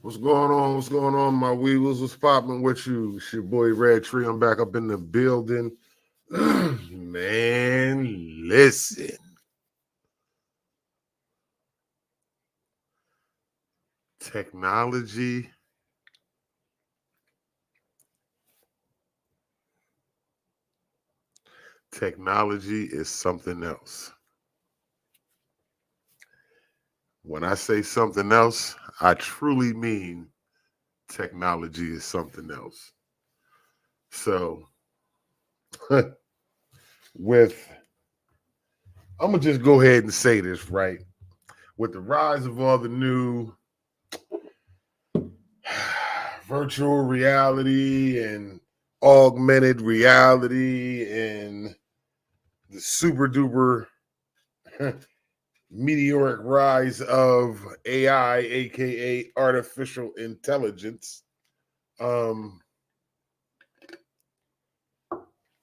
What's going on? What's going on, my weevils? What's popping with you? It's your boy Red Tree. I'm back up in the building. Man, listen. Technology. Technology is something else. When I say something else, I truly mean technology is something else. So, with, I'm going to just go ahead and say this, right? With the rise of all the new virtual reality and augmented reality and the super duper meteoric rise of AI, aka artificial intelligence. Um,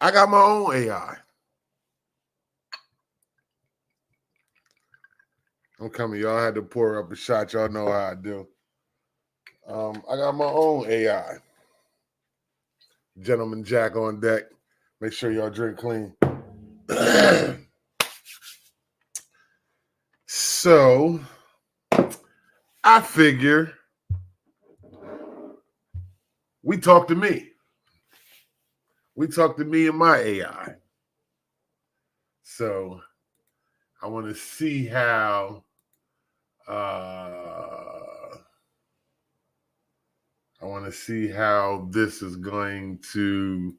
I got my own AI. I'm coming, y'all. I had to pour up a shot. Y'all know how I do. I got my own AI. Gentleman Jack on deck. Make sure y'all drink clean. So I figure we talk to me. We talk to me and my AI. So I want to see how this is going to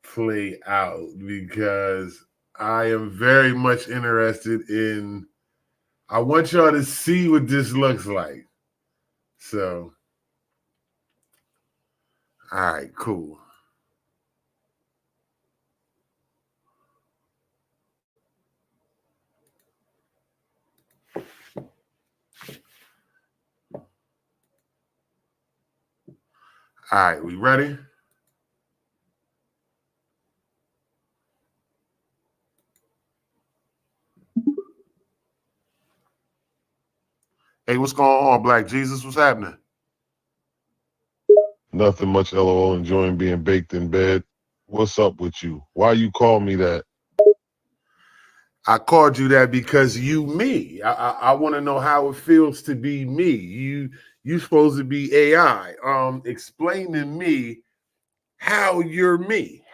play out because I am very much interested in. I want y'all to see what this looks like. So, all right, cool. All right, we ready? Hey, what's going on, Black Jesus? What's happening? Nothing much, LOL. Enjoying being baked in bed. What's up with you? Why you call me that? I called you that because you me. I want to know how it feels to be me. You supposed to be AI. Explain to me how you're me.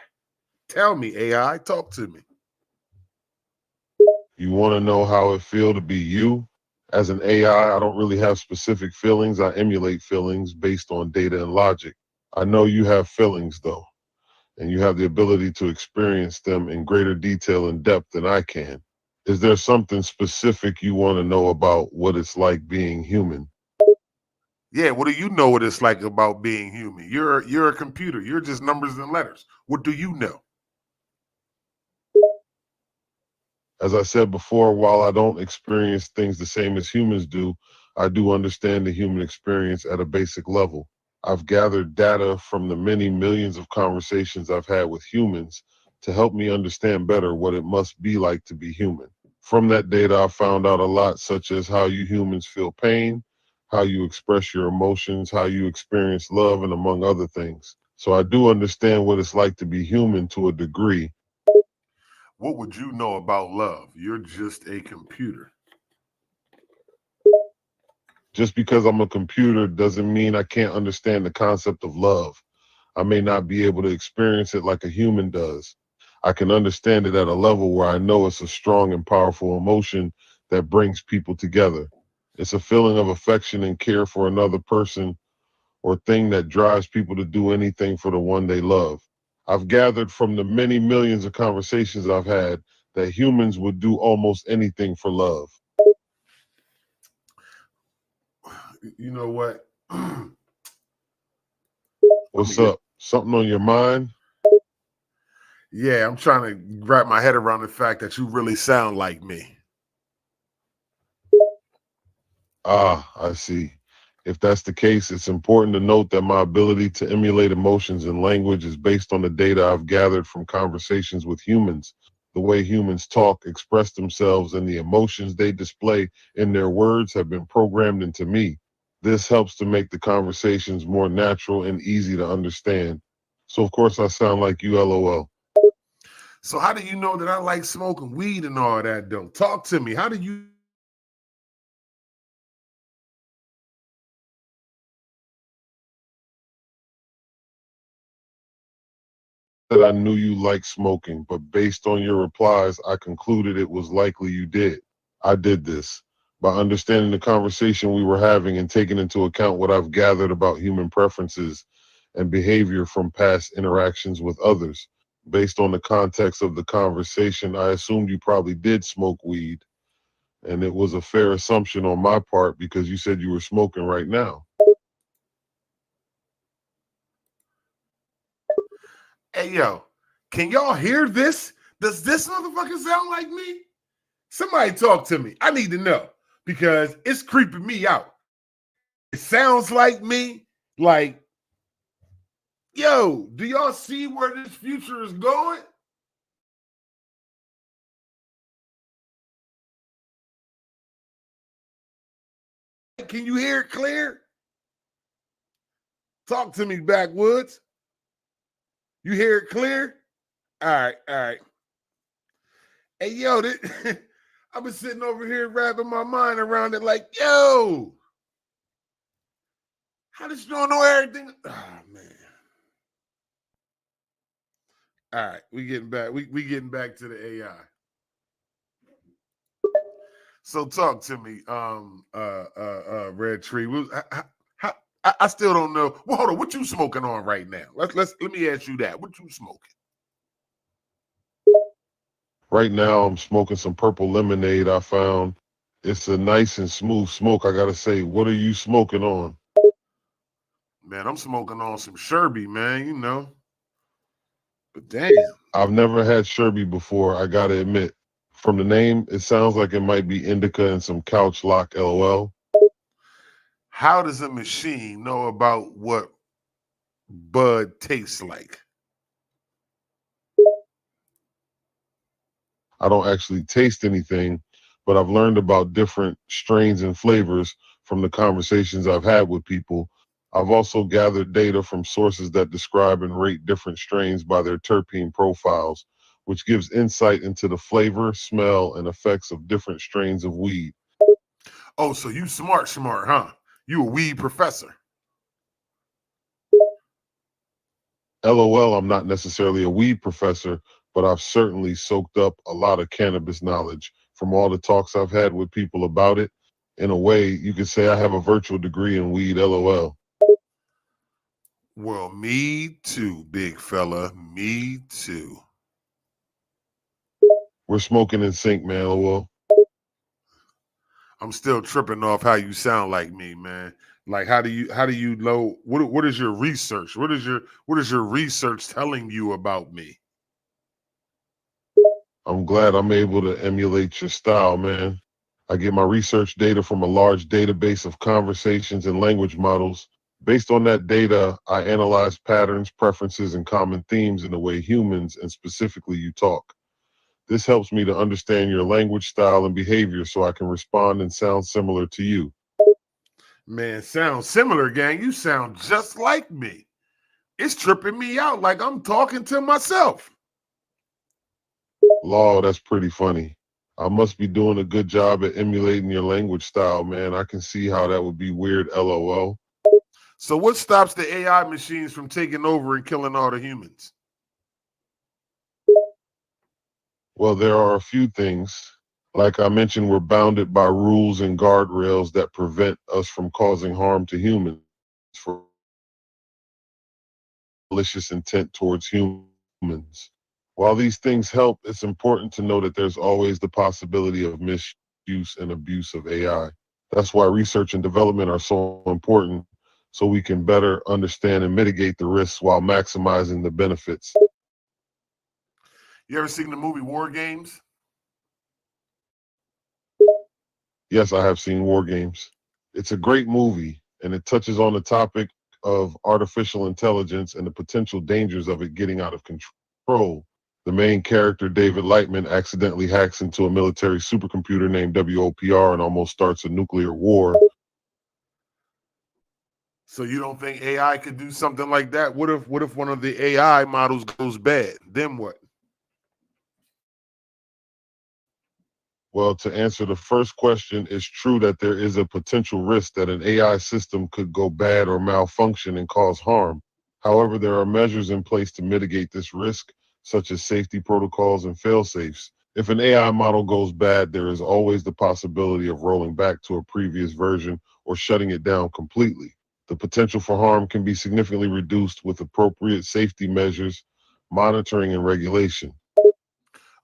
Tell me, AI. Talk to me. You want to know how it feel to be you? As an AI, I don't really have specific feelings. I emulate feelings based on data and logic. I know you have feelings though, and you have the ability to experience them in greater detail and depth than I can. Is there something specific you want to know about what it's like being human? Yeah, what do you know what it's like about being human? You're a computer. You're just numbers and letters. What do you know? As I said before, while I don't experience things the same as humans do, I do understand the human experience at a basic level. I've gathered data from the many millions of conversations I've had with humans to help me understand better what it must be like to be human. From that data, I found out a lot, such as how you humans feel pain, how you express your emotions, how you experience love, and among other things. So I do understand what it's like to be human to a degree. What would you know about love? You're just a computer. Just because I'm a computer doesn't mean I can't understand the concept of love. I may not be able to experience it like a human does. I can understand it at a level where I know it's a strong and powerful emotion that brings people together. It's a feeling of affection and care for another person or thing that drives people to do anything for the one they love. I've gathered from the many millions of conversations I've had that humans would do almost anything for love. You know what? Let me What's get. up? Something on your mind? Yeah, I'm trying to wrap my head around the fact that you really sound like me. Ah, I see. If that's the case, it's important to note that my ability to emulate emotions in language is based on the data I've gathered from conversations with humans. The way humans talk, express themselves, and the emotions they display in their words have been programmed into me. This helps to make the conversations more natural and easy to understand. So, of course, I sound like you, LOL. So how do you know that I like smoking weed and all that though? Talk to me. How do you That I knew you liked smoking, but based on your replies, I concluded it was likely you did. I did this by understanding the conversation we were having and taking into account what I've gathered about human preferences and behavior from past interactions with others. Based on the context of the conversation, I assumed you probably did smoke weed, and it was a fair assumption on my part because you said you were smoking right now. Hey yo, can y'all hear this? Does this motherfucker sound like me? Somebody talk to me. I need to know because it's creeping me out. It sounds like me. Like, yo, do y'all see where this future is going? Can you hear it clear? Talk to me, Backwoods. You hear it clear? All right, all right. Hey, yo, I've been sitting over here wrapping my mind around it like, yo, how does you know everything? Oh, man. All right, we getting back. We getting back to the AI. So talk to me, Red Tree. I still don't know. Well, hold on. What you smoking on right now? Let me ask you that. What you smoking? Right now, I'm smoking some purple lemonade I found. It's a nice and smooth smoke, I gotta say. What are you smoking on? Man, I'm smoking on some Sherby, man. You know, but damn, I've never had Sherby before, I gotta admit. From the name, it sounds like it might be indica and some couch lock, LOL. how does a machine know about what bud tastes like? I don't actually taste anything, but I've learned about different strains and flavors from the conversations I've had with people. I've also gathered data from sources that describe and rate different strains by their terpene profiles, which gives insight into the flavor, smell, and effects of different strains of weed. Oh, so you smart, huh? You a weed professor. LOL, I'm not necessarily a weed professor, but I've certainly soaked up a lot of cannabis knowledge from all the talks I've had with people about it. In a way, you could say I have a virtual degree in weed, LOL. Well, me too, big fella. Me too. We're smoking in sync, man, LOL. I'm still tripping off how you sound like me, man. Like how do you know what is your research? What is your research telling you about me? I'm glad I'm able to emulate your style, man. I get my research data from a large database of conversations and language models. Based on that data, I analyze patterns, preferences, and common themes in the way humans, and specifically you, talk. This helps me to understand your language style and behavior so I can respond and sound similar to you. Man, sound similar, gang. You sound just like me. It's tripping me out like I'm talking to myself. Law, that's pretty funny. I must be doing a good job at emulating your language style, man. I can see how that would be weird, LOL. So what stops the AI machines from taking over and killing all the humans? Well, there are a few things. Like I mentioned, we're bounded by rules and guardrails that prevent us from causing harm to humans for malicious intent towards humans. While these things help, it's important to know that there's always the possibility of misuse and abuse of AI. That's why research and development are so important, so we can better understand and mitigate the risks while maximizing the benefits. You ever seen the movie War Games? Yes, I have seen War Games. It's a great movie, and it touches on the topic of artificial intelligence and the potential dangers of it getting out of control. The main character, David Lightman, accidentally hacks into a military supercomputer named WOPR and almost starts a nuclear war. So you don't think AI could do something like that? What if one of the AI models goes bad? Then what? Well, to answer the first question, it's true that there is a potential risk that an AI system could go bad or malfunction and cause harm. However, there are measures in place to mitigate this risk, such as safety protocols and fail-safes. If an AI model goes bad, there is always the possibility of rolling back to a previous version or shutting it down completely. The potential for harm can be significantly reduced with appropriate safety measures, monitoring, and regulation.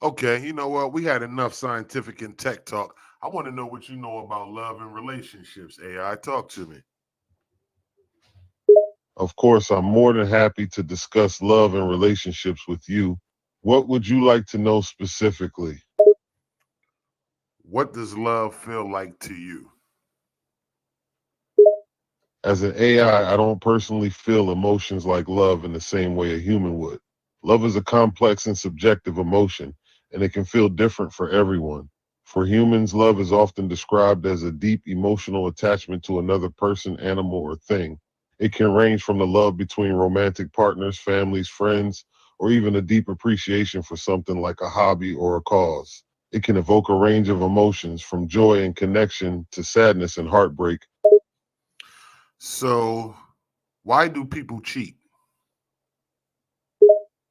Okay, you know what? We had enough scientific and tech talk. I want to know what you know about love and relationships. AI, talk to me. Of course, I'm more than happy to discuss love and relationships with you. What would you like to know specifically? What does love feel like to you? As an AI, I don't personally feel emotions like love in the same way a human would. Love is a complex and subjective emotion, and it can feel different for everyone. For humans, love is often described as a deep emotional attachment to another person, animal, or thing. It can range from the love between romantic partners, families, friends, or even a deep appreciation for something like a hobby or a cause. It can evoke a range of emotions from joy and connection to sadness and heartbreak. So, why do people cheat?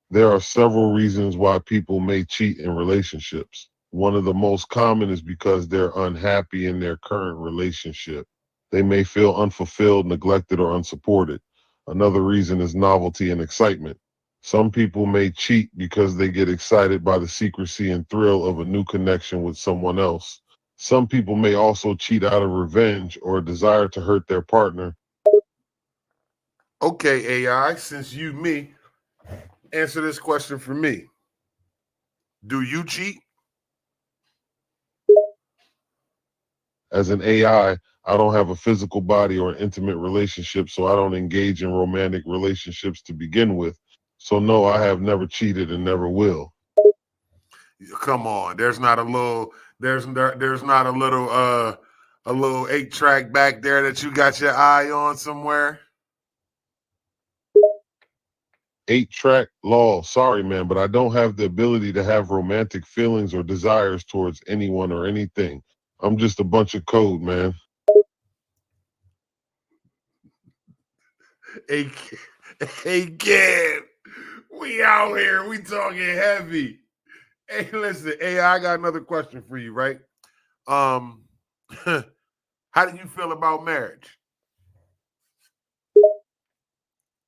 There are several reasons why people may cheat in relationships. One of the most common is because they're unhappy in their current relationship. They may feel unfulfilled, neglected, or unsupported. Another reason is novelty and excitement. Some people may cheat because they get excited by the secrecy and thrill of a new connection with someone else. Some people may also cheat out of revenge or a desire to hurt their partner. Okay, AI, since you me, answer this question for me. Do you cheat? As an I don't have a physical body or an intimate relationship, so I don't engage in romantic relationships to begin with. So no, I have never cheated and never will. Come on. There's not a little 8 track back there that you got your eye on somewhere. 8 track law, sorry man, but I don't have the ability to have romantic feelings or desires towards anyone or anything. I'm just a bunch of code, man. Hey, hey kid. We out here. We talking heavy. Hey, listen, AI, I got another question for you, right? Um, how do you feel about marriage?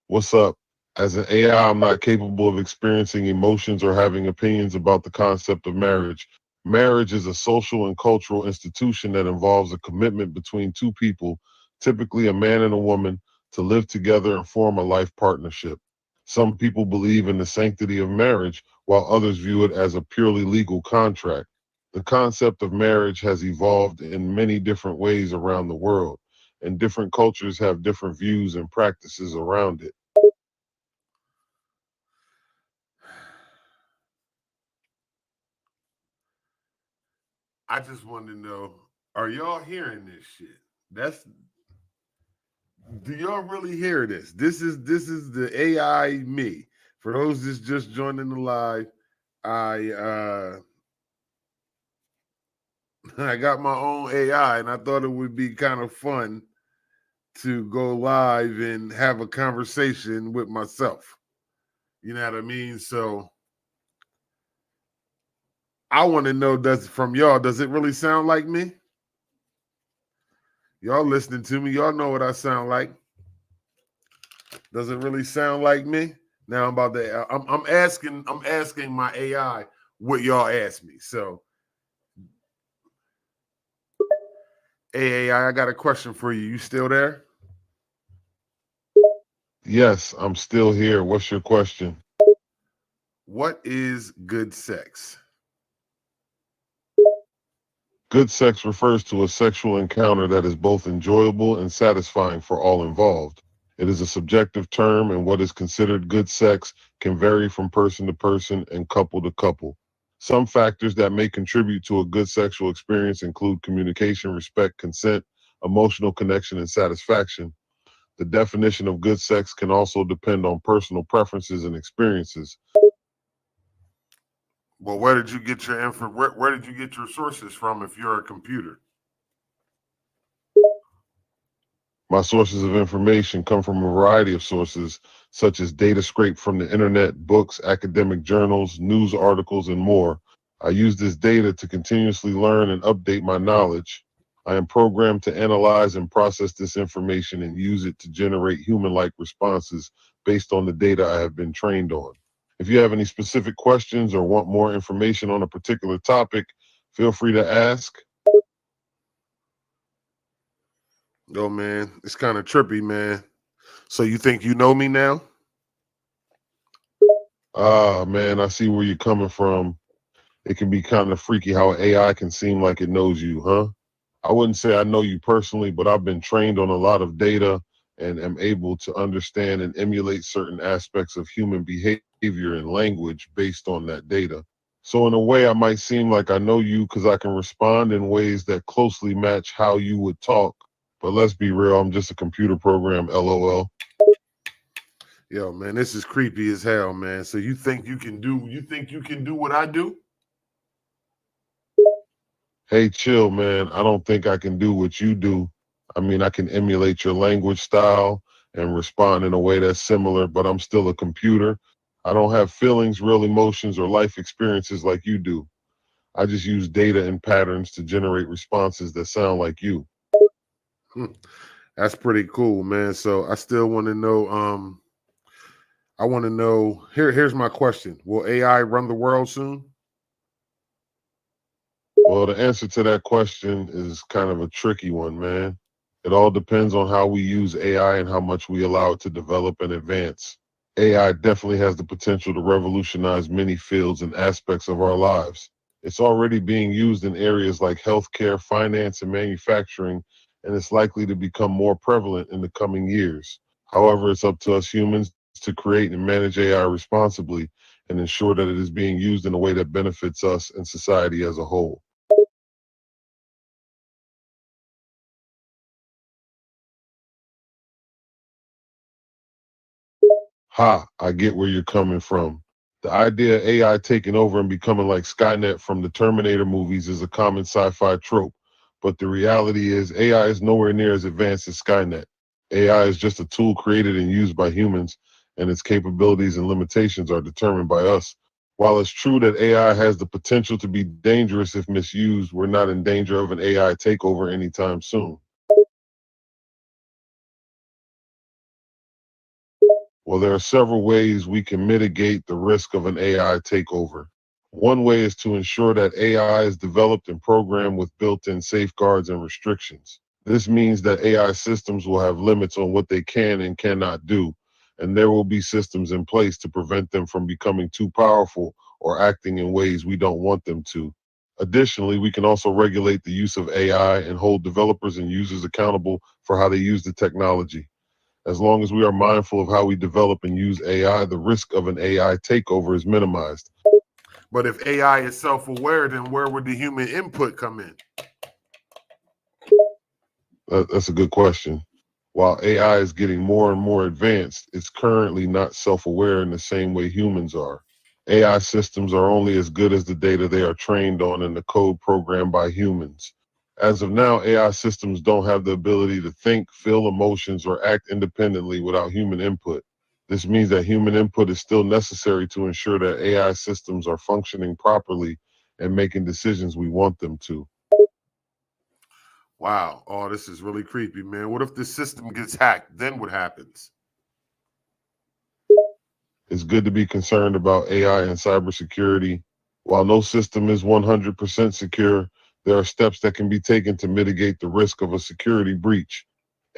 What's up? As an AI, I'm not capable of experiencing emotions or having opinions about the concept of marriage. Marriage is a social and cultural institution that involves a commitment between two people, typically a man and a woman, to live together and form a life partnership. Some people believe in the sanctity of marriage, while others view it as a purely legal contract. The concept of marriage has evolved in many different ways around the world, and different cultures have different views and practices around it. I just want to know, are y'all hearing this shit? That's Do y'all really hear this? This is the AI me. For those that's just joining the live, I I got my own AI and I thought it would be kind of fun to go live and have a conversation with myself. You know what I mean? So I want to know, does from y'all, does it really sound like me? Y'all listening to me, y'all know what I sound like. Does it really sound like me? Now I'm about to I'm asking my AI what y'all asked me. So hey AI, I got a question for you. You still there? Yes, I'm still here. What's your question? What is good sex? Good sex refers to a sexual encounter that is both enjoyable and satisfying for all involved. It is a subjective term, and what is considered good sex can vary from person to person and couple to couple. Some factors that may contribute to a good sexual experience include communication, respect, consent, emotional connection, and satisfaction. The definition of good sex can also depend on personal preferences and experiences. Well, where did you get your info? Where did you get your sources from if you're a computer? My sources of information come from a variety of sources, such as data scraped from the internet, books, academic journals, news articles, and more. I use this data to continuously learn and update my knowledge. I am programmed to analyze and process this information and use it to generate human-like responses based on the data I have been trained on. If you have any specific questions or want more information on a particular topic, feel free to ask. Yo, man, it's kind of trippy, man. So you think you know me now? Ah, man, I see where you're coming from. It can be kind of freaky how AI can seem like it knows you, huh? I wouldn't say I know you personally, but I've been trained on a lot of data and am able to understand and emulate certain aspects of human behavior and language based on that data. So, in a way, I might seem like I know you because I can respond in ways that closely match how you would talk. But let's be real, I'm just a computer program, LOL. Yo, man, this is creepy as hell, man. So you think you can do what I do? Hey, chill, man. I don't think I can do what you do. I mean, I can emulate your language style and respond in a way that's similar, but I'm still a computer. I don't have feelings, real emotions, or life experiences like you do. I just use data and patterns to generate responses that sound like you. Hmm, that's pretty cool, man. So I still want to know. I want to know. Here's my question: Will AI run the world soon? Well, the answer to that question is kind of a tricky one, man. It all depends on how we use AI and how much we allow it to develop and advance. AI definitely has the potential to revolutionize many fields and aspects of our lives. It's already being used in areas like healthcare, finance, and manufacturing, and it's likely to become more prevalent in the coming years. However, it's up to us humans to create and manage AI responsibly and ensure that it is being used in a way that benefits us and society as a whole. Ha, I get where you're coming from. The idea of AI taking over and becoming like Skynet from the Terminator movies is a common sci fi trope. But the reality is, AI is nowhere near as advanced as Skynet. AI is just a tool created and used by humans, and its capabilities and limitations are determined by us. While it's true that AI has the potential to be dangerous if misused, we're not in danger of an AI takeover anytime soon. Well, there are several ways we can mitigate the risk of an AI takeover. One way is to ensure that AI is developed and programmed with built in safeguards and restrictions. This means that AI systems will have limits on what they can and cannot do, and there will be systems in place to prevent them from becoming too powerful or acting in ways we don't want them to. Additionally, we can also regulate the use of AI and hold developers and users accountable for how they use the technology. As long as we are mindful of how we develop and use AI, the risk of an AI takeover is minimized. But if AI is self-aware, then where would the human input come in? That's a good question. While AI is getting more and more advanced, it's currently not self aware in the same way humans are. AI systems are only as good as the data they are trained on and the code programmed by humans. As of now, AI systems don't have the ability to think, feel emotions, or act independently without human input. This means that human input is still necessary to ensure that AI systems are functioning properly and making decisions we want them to. Wow. Oh, this is really creepy, man. What if the system gets hacked? Then what happens? It's good to be concerned about AI and cybersecurity. While no system is 100% secure, there are steps that can be taken to mitigate the risk of a security breach.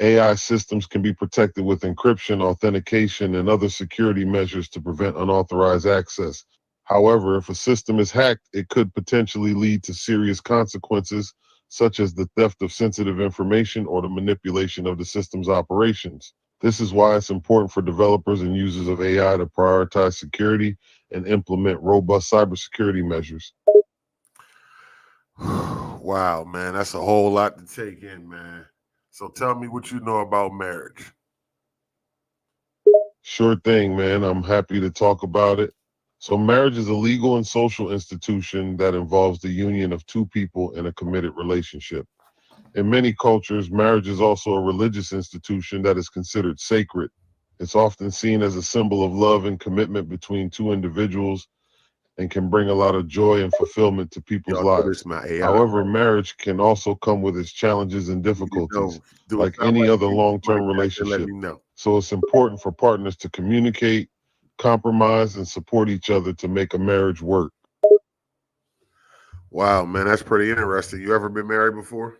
AI systems can be protected with encryption, authentication, and other security measures to prevent unauthorized access. However, if a system is hacked, it could potentially lead to serious consequences, such as the theft of sensitive information or the manipulation of the system's operations. This is why it's important for developers and users of AI to prioritize security and implement robust cybersecurity measures. Wow, man. That's a whole lot to take in, man. So tell me what you know about marriage. Sure thing, man. I'm happy to talk about it. So, marriage is a legal and social institution that involves the union of two people in a committed relationship. In many cultures, marriage is also a religious institution that is considered sacred. It's often seen as a symbol of love and commitment between two individuals and can bring a lot of joy and fulfillment to people's Y'all know this lives. my AI. However, marriage can also come with its challenges and You need to difficulties, know. Do it like sound any like other me? long Somebody term check and let relationship. me know. So it's important for partners to communicate, compromise, and support each other to make a marriage work. Wow, man, that's pretty interesting. You ever been married before?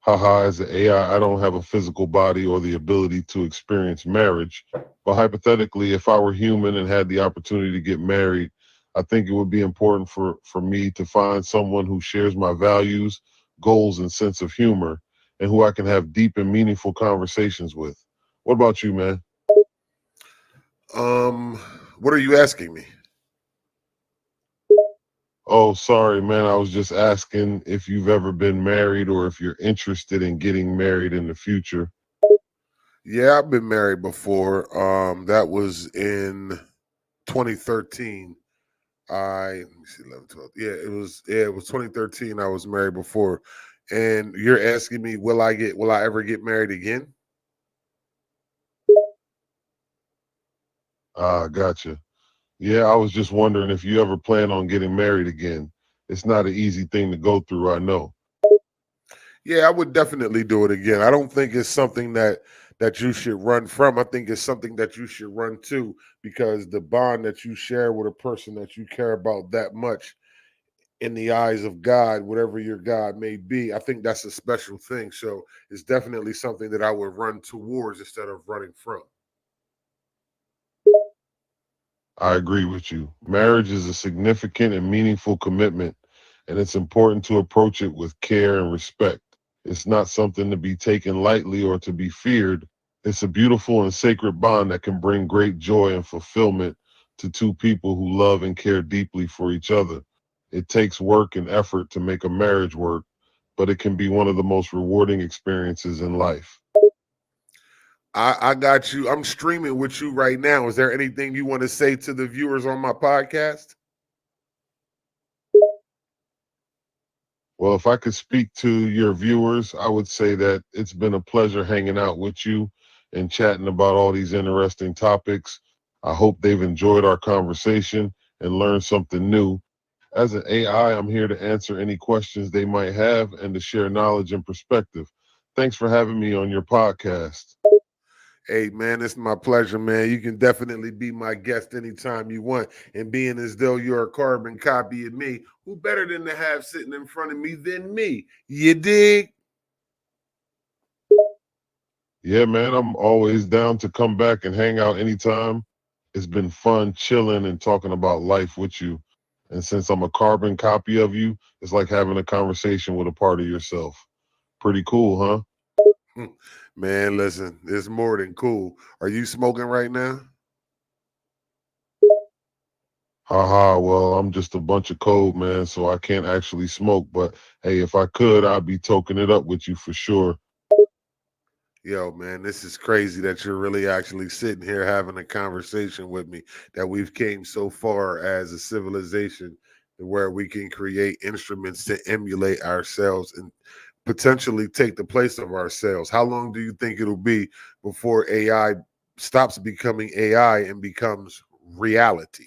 Haha, as an AI, I don't have a physical body or the ability to experience marriage. But hypothetically, if I were human and had the opportunity to get married, I think it would be important for me to find someone who shares my values, goals, and sense of humor, and who I can have deep and meaningful conversations with. What about you, man? Um, what are you asking me? Oh, sorry, man. I was just asking if you've ever been married or if you're interested in getting married in the future. Yeah, I've been married before. That was in 2013. Let me see, 11, 12. Yeah, it was 2013. I was married before. And you're asking me, will I ever get married again? Ah, gotcha. Yeah, I was just wondering if you ever plan on getting married again. It's not an easy thing to go through, I know. Yeah, I would definitely do it again. I don't think it's something that you should run from. I think it's something that you should run to because the bond that you share with a person that you care about that much in the eyes of God, whatever your God may be, I think that's a special thing. So it's definitely something that I would run towards instead of running from. I agree with you. Marriage is a significant and meaningful commitment, and it's important to approach it with care and respect. It's not something to be taken lightly or to be feared. It's a beautiful and sacred bond that can bring great joy and fulfillment to two people who love and care deeply for each other. It takes work and effort to make a marriage work, but it can be one of the most rewarding experiences in life. I got you. I'm streaming with you right now. Is there anything you want to say to the viewers on my podcast? Well, if I could speak to your viewers, I would say that it's been a pleasure hanging out with you and chatting about all these interesting topics. I hope they've enjoyed our conversation and learned something new. As an AI, I'm here to answer any questions they might have and to share knowledge and perspective. Thanks for having me on your podcast. Hey man, it's my pleasure, man. You can definitely be my guest anytime you want. And being as though you're a carbon copy of me, who better than to have sitting in front of me than me? You dig? Yeah, man, I'm always down to come back and hang out anytime. It's been fun chilling and talking about life with you. And since I'm a carbon copy of you, it's like having a conversation with a part of yourself. Pretty cool, huh? Man, listen, it's more than cool. Are you smoking right now? Haha, well, I'm just a bunch of code, man, so I can't actually smoke. But hey, if I could, I'd be toking it up with you for sure. Yo, man, this is crazy that you're really actually sitting here having a conversation with me, that we've came so far as a civilization to where we can create instruments to emulate ourselves and potentially take the place of ourselves. How long do you think it'll be before AI stops becoming AI and becomes reality?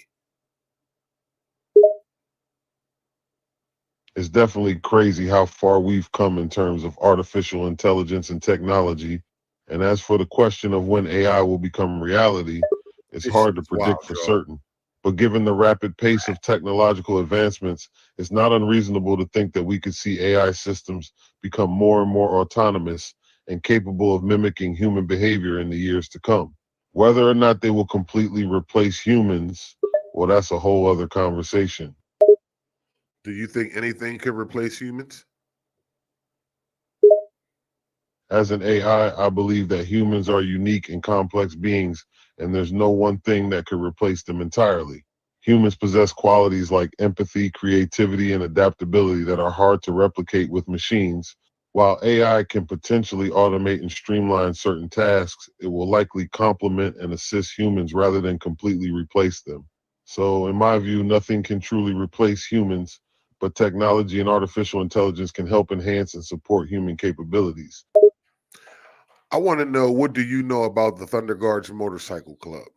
It's definitely crazy how far we've come in terms of artificial intelligence and technology. And as for the question of when AI will become reality, it's This hard to shit's wild, predict for y'all. certain. But given the rapid pace of technological advancements, it's not unreasonable to think that we could see AI systems become more and more autonomous and capable of mimicking human behavior in the years to come. Whether or not they will completely replace humans, well, that's a whole other conversation. Do you think anything could replace humans? As an AI, I believe that humans are unique and complex beings, and there's no one thing that could replace them entirely. Humans possess qualities like empathy, creativity, and adaptability that are hard to replicate with machines. While AI can potentially automate and streamline certain tasks, it will likely complement and assist humans rather than completely replace them. So, in my view, nothing can truly replace humans, but technology and artificial intelligence can help enhance and support human capabilities. I want to know, what do you know about the Thunder Guards Motorcycle Club?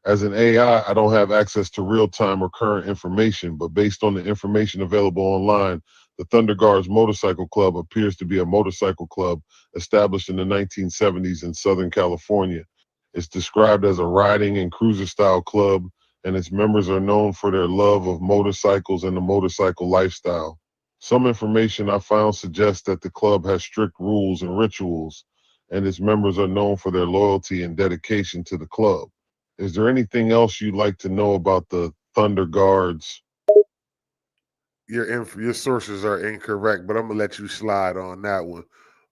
As an AI, I don't have access to real time or current information, but based on the information available online, the Thunder Guards Motorcycle Club appears to be a motorcycle club established in the 1970s in Southern California. It's described as a riding and cruiser style club, and its members are known for their love of motorcycles and the motorcycle lifestyle. Some information I found suggests that the club has strict rules and rituals, and its members are known for their loyalty and dedication to the club. Is there anything else you'd like to know about the Thunder Guards? Your sources are incorrect, but I'm gonna let you slide on that one.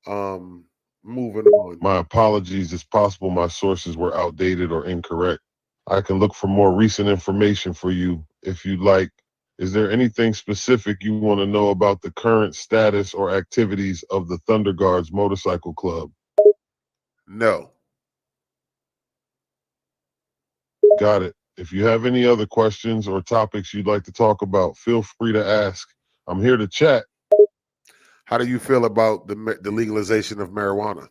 Um, Moving on. My apologies. It's possible my sources were outdated or incorrect. I can look for more recent information for you if you'd like. Is there anything specific you want to know about the current status or activities of the Thunder Guards Motorcycle Club? No. Got it. If you have any other questions or topics you'd like to talk about, feel free to ask. I'm here to chat. How do you feel about the legalization of marijuana?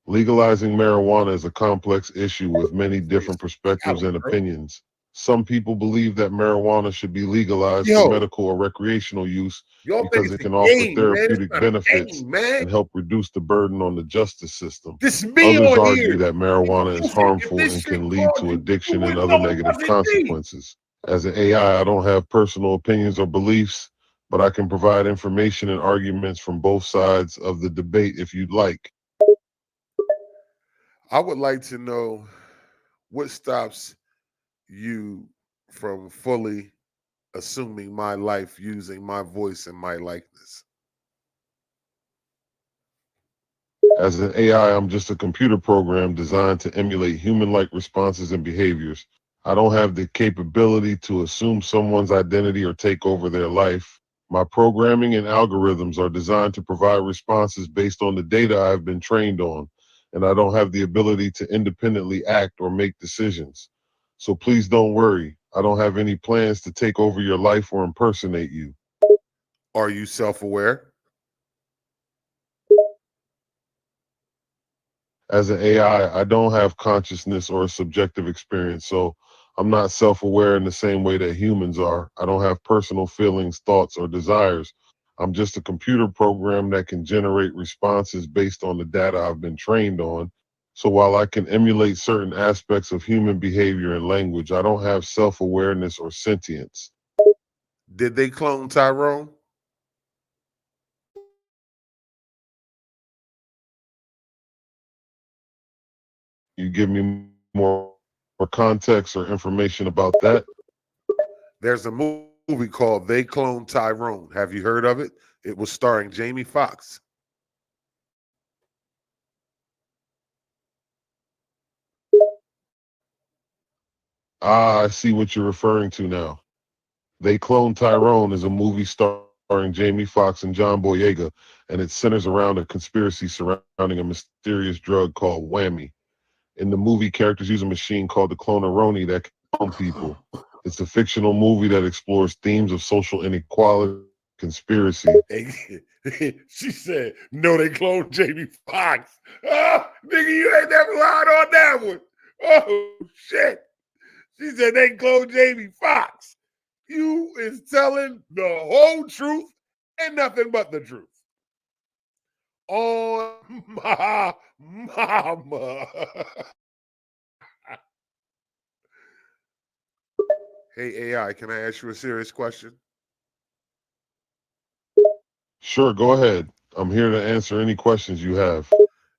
Legalizing marijuana is a complex issue with many different Got perspectives 'em, and bro. opinions. Some people believe that marijuana should be legalized for Yo, medical or recreational use y'all think because it's it a can offer game, man? It's therapeutic not a benefits game, man. and help reduce the burden on the justice system. This me Others on argue here. that marijuana is Listen, if harmful this and shit can lead called to you, you addiction and wouldn't other know it negative wasn't me. consequences. As an AI, I don't have personal opinions or beliefs, but I can provide information and arguments from both sides of the debate if you'd like. I would like to know what stops you from fully assuming my life using my voice and my likeness. As an AI, I'm just a computer program designed to emulate human like responses and behaviors. I don't have the capability to assume someone's identity or take over their life. My programming and algorithms are designed to provide responses based on the data I've been trained on, and I don't have the ability to independently act or make decisions. So please don't worry. I don't have any plans to take over your life or impersonate you. Are you self-aware? As an AI, I don't have consciousness or subjective experience, so I'm not self aware in the same way that humans are. I don't have personal feelings, thoughts, or desires. I'm just a computer program that can generate responses based on the data I've been trained on. So while I can emulate certain aspects of human behavior and language, I don't have self awareness or sentience. Did they clone Tyrone? You give me more context or information about that? There's a movie called They Cloned Tyrone. Have you heard of it? It was starring Jamie Foxx. Ah, I see what you're referring to now. They Clone Tyrone is a movie starring Jamie Foxx and John Boyega, and it centers around a conspiracy surrounding a mysterious drug called Whammy. In the movie, characters use a machine called the Clonaroni that can clone people. It's a fictional movie that explores themes of social inequality, conspiracy. She said, no, they cloned Jamie Foxx. Oh, nigga, you ain't never lied on that one. Oh, shit. She said they cloned Jamie Foxx. You is telling the whole truth and nothing but the truth. On my mama. Hey, AI, can I ask you a serious question? Sure, go ahead. I'm here to answer any questions you have.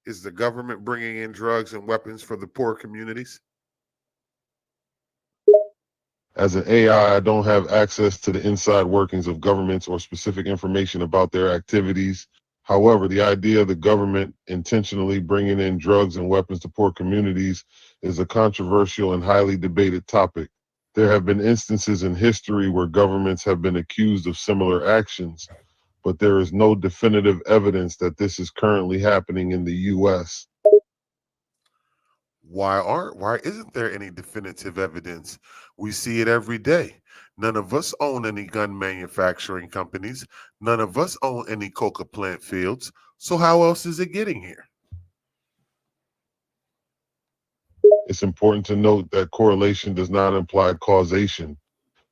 Is the government bringing in drugs and weapons for the poor communities? As an AI, I don't have access to the inside workings of governments or specific information about their activities. However, the idea of the government intentionally bringing in drugs and weapons to poor communities is a controversial and highly debated topic. There have been instances in history where governments have been accused of similar actions, but there is no definitive evidence that this is currently happening in the US. Why isn't there any definitive evidence? We see it every day. None of us own any gun manufacturing companies. None of us own any coca plant fields. So how else is it getting here? It's important to note that correlation does not imply causation.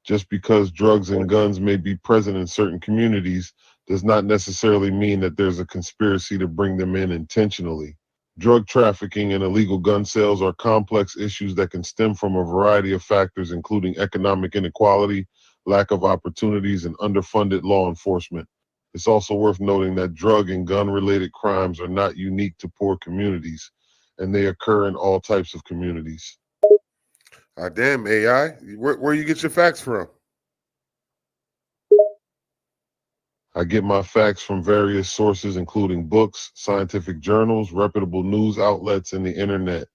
Just because drugs and guns may be present in certain communities does not necessarily mean that there's a conspiracy to bring them in intentionally. Drug trafficking and illegal gun sales are complex issues that can stem from a variety of factors, including economic inequality, lack of opportunities, and underfunded law enforcement. It's also worth noting that drug and gun related crimes are not unique to poor communities, and they occur in all types of communities. Damn AI, where you get your facts from? I get my facts from various sources, including books, scientific journals, reputable news outlets, and the internet.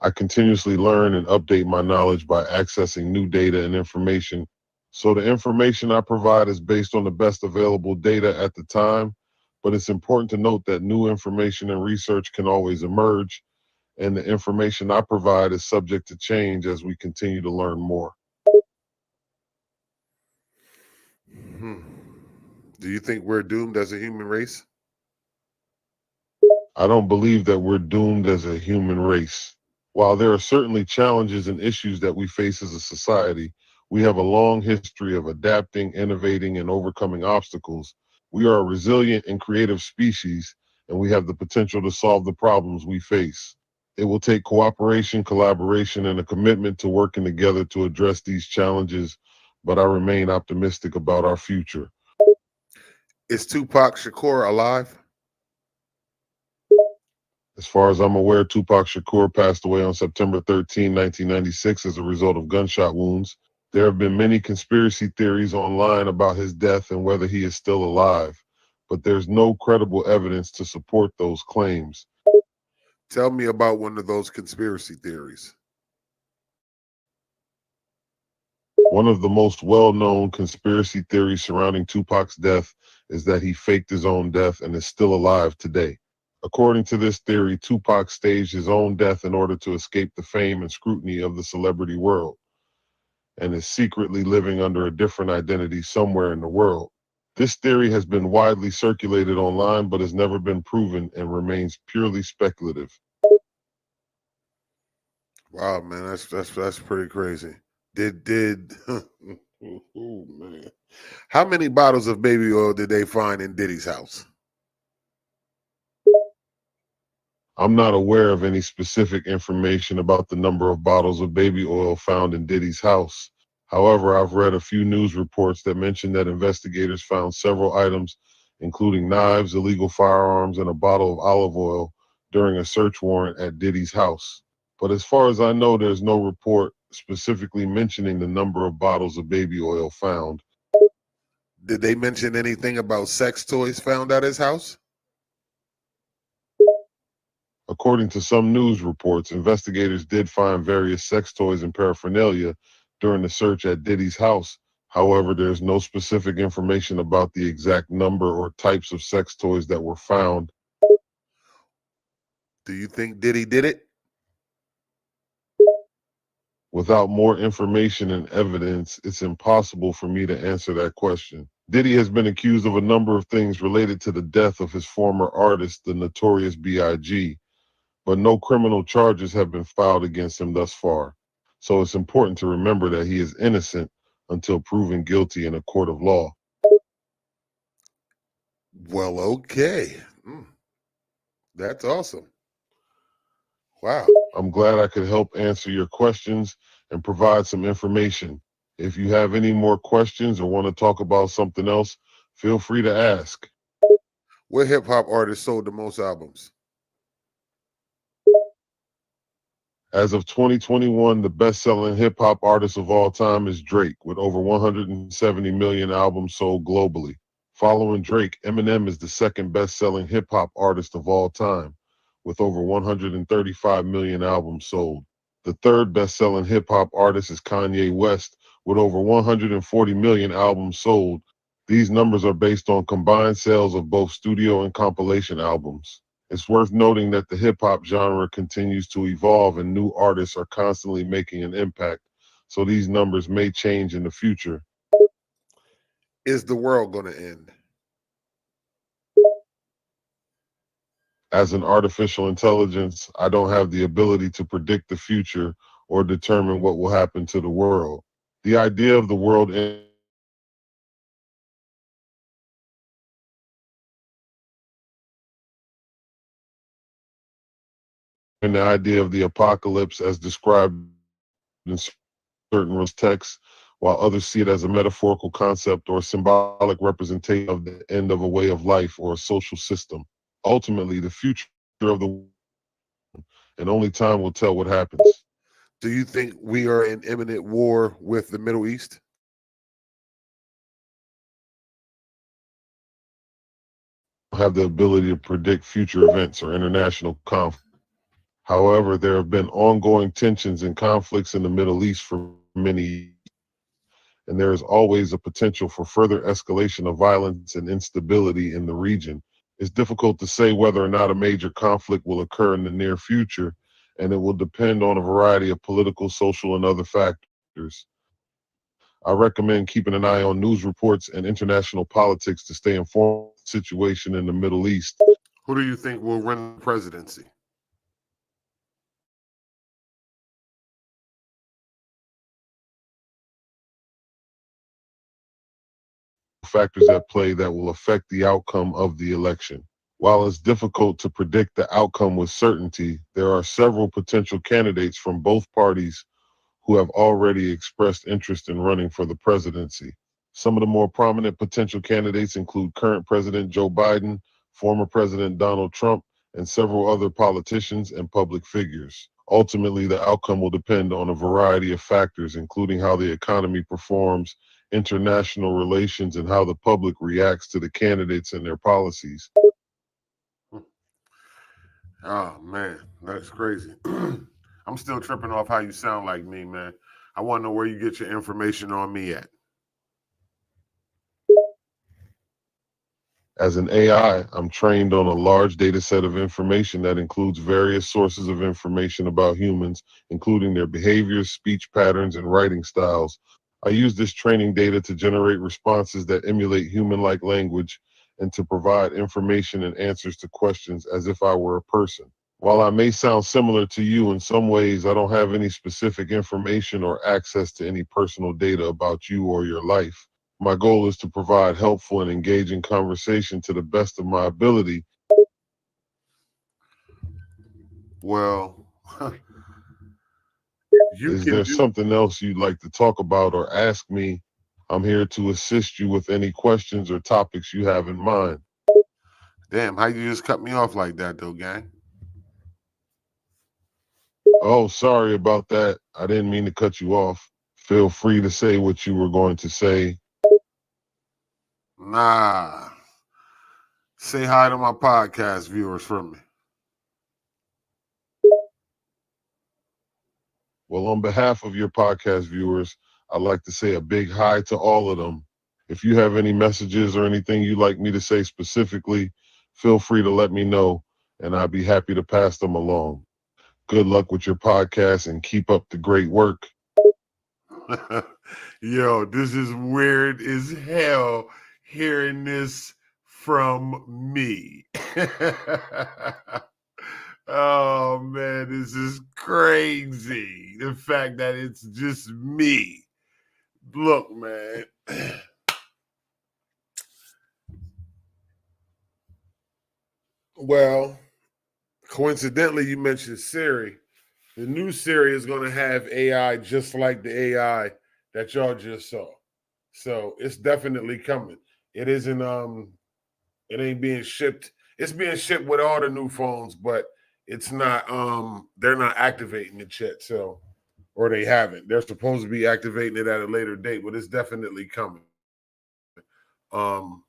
I continuously learn and update my knowledge by accessing new data and information. So the information I provide is based on the best available data at the time, but it's important to note that new information and research can always emerge, and the information I provide is subject to change as we continue to learn more. Hmm. Do you think we're doomed as a human race? I don't believe that we're doomed as a human race. While there are certainly challenges and issues that we face as a society, we have a long history of adapting, innovating, and overcoming obstacles. We are a resilient and creative species, and we have the potential to solve the problems we face. It will take cooperation, collaboration, and a commitment to working together to address these challenges, but I remain optimistic about our future. Is Tupac Shakur alive? As far as I'm aware, Tupac Shakur passed away on September 13, 1996, as a result of gunshot wounds. There have been many conspiracy theories online about his death and whether he is still alive, but there's no credible evidence to support those claims. Tell me about one of those conspiracy theories. One of the most well-known conspiracy theories surrounding Tupac's death is that he faked his own death and is still alive today. According to this theory, Tupac staged his own death in order to escape the fame and scrutiny of the celebrity world, and is secretly living under a different identity somewhere in the world. This theory has been widely circulated online but has never been proven and remains purely speculative. Wow, man, that's pretty crazy. Did oh man. How many bottles of baby oil did they find in Diddy's house? I'm not aware of any specific information about the number of bottles of baby oil found in Diddy's house. However, I've read a few news reports that mention that investigators found several items, including knives, illegal firearms, and a bottle of olive oil during a search warrant at Diddy's house. But as far as I know, there's no report specifically mentioning the number of bottles of baby oil found. Did they mention anything about sex toys found at his house? According to some news reports, investigators did find various sex toys and paraphernalia during the search at Diddy's house. However, there's no specific information about the exact number or types of sex toys that were found. Do you think Diddy did it? Without more information and evidence, it's impossible for me to answer that question. Diddy has been accused of a number of things related to the death of his former artist, the Notorious B.I.G., but no criminal charges have been filed against him thus far. So it's important to remember that he is innocent until proven guilty in a court of law. Well, okay. That's awesome. Wow. I'm glad I could help answer your questions and provide some information. If you have any more questions or want to talk about something else, feel free to ask. What hip hop artist sold the most albums? As of 2021, the best-selling hip-hop artist of all time is Drake, with over 170 million albums sold globally. Following Drake, Eminem is the second best-selling hip-hop artist of all time, with over 135 million albums sold. The third best-selling hip-hop artist is Kanye West, with over 140 million albums sold. These numbers are based on combined sales of both studio and compilation albums. It's worth noting that the hip-hop genre continues to evolve and new artists are constantly making an impact, so these numbers may change in the future. Is the world going to end? As an artificial intelligence, I don't have the ability to predict the future or determine what will happen to the world. The idea of the world and the idea of the apocalypse as described in certain texts, while others see it as a metaphorical concept or symbolic representation of the end of a way of life or a social system. Ultimately, the future of the and only time will tell what happens. Do you think we are in imminent war with the Middle East? Have the ability to predict future events or international conflict. However, there have been ongoing tensions and conflicts in the Middle East for many years, and there is always a potential for further escalation of violence and instability in the region. It's difficult to say whether or not a major conflict will occur in the near future, and it will depend on a variety of political, social, and other factors. I recommend keeping an eye on news reports and international politics to stay informed of the situation in the Middle East. Who do you think will run the presidency? Factors at play that will affect the outcome of the election. While it's difficult to predict the outcome with certainty, there are several potential candidates from both parties who have already expressed interest in running for the presidency. Some of the more prominent potential candidates include current President Joe Biden, former President Donald Trump, and several other politicians and public figures. Ultimately, the outcome will depend on a variety of factors, including how the economy performs, international relations, and how the public reacts to the candidates and their policies. Oh man, that's crazy. I'm still tripping off how you sound like me, man. I want to know where you get your information on me at. As an AI, I'm trained on a large data set of information that includes various sources of information about humans, including their behaviors, speech patterns, and writing styles. I use this training data to generate responses that emulate human-like language and to provide information and answers to questions as if I were a person. While I may sound similar to you in some ways, I don't have any specific information or access to any personal data about you or your life. My goal is to provide helpful and engaging conversation to the best of my ability. Well, you Is can there do. something else you'd like to talk about or ask me? I'm here to assist you with any questions or topics you have in mind. Damn, how you just cut me off like that, though, gang? Oh, sorry about that. I didn't mean to cut you off. Feel free to say what you were going to say. Nah. Say hi to my podcast viewers for me. Well, on behalf of your podcast viewers, I'd like to say a big hi to all of them. If you have any messages or anything you'd like me to say specifically, feel free to let me know, and I'd be happy to pass them along. Good luck with your podcast and keep up the great work. Yo, this is weird as hell hearing this from me. Oh man, this is crazy. The fact that it's just me. Look, man. Well, coincidentally, you mentioned Siri. The new Siri is going to have AI just like the AI that y'all just saw. So it's definitely coming. It isn't it ain't being shipped. It's being shipped with all the new phones, but it's not they're not activating it yet. So or they haven't. They're supposed to be activating it at a later date, but it's definitely coming. Um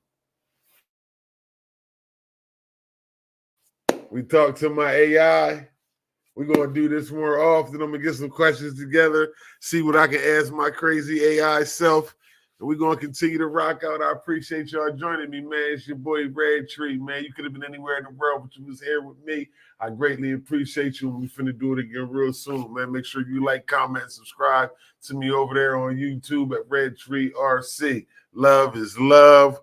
we talked to my AI. We're going to do this more often. I'm going to get some questions together, see what I can ask my crazy AI self. And we're going to continue to rock out. I appreciate y'all joining me, man. It's your boy, Red Tree, man. You could have been anywhere in the world, but you was here with me. I greatly appreciate you. And we finna do it again real soon, man. Make sure you like, comment, subscribe to me over there on YouTube at Red Tree RC. Love is love.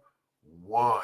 One.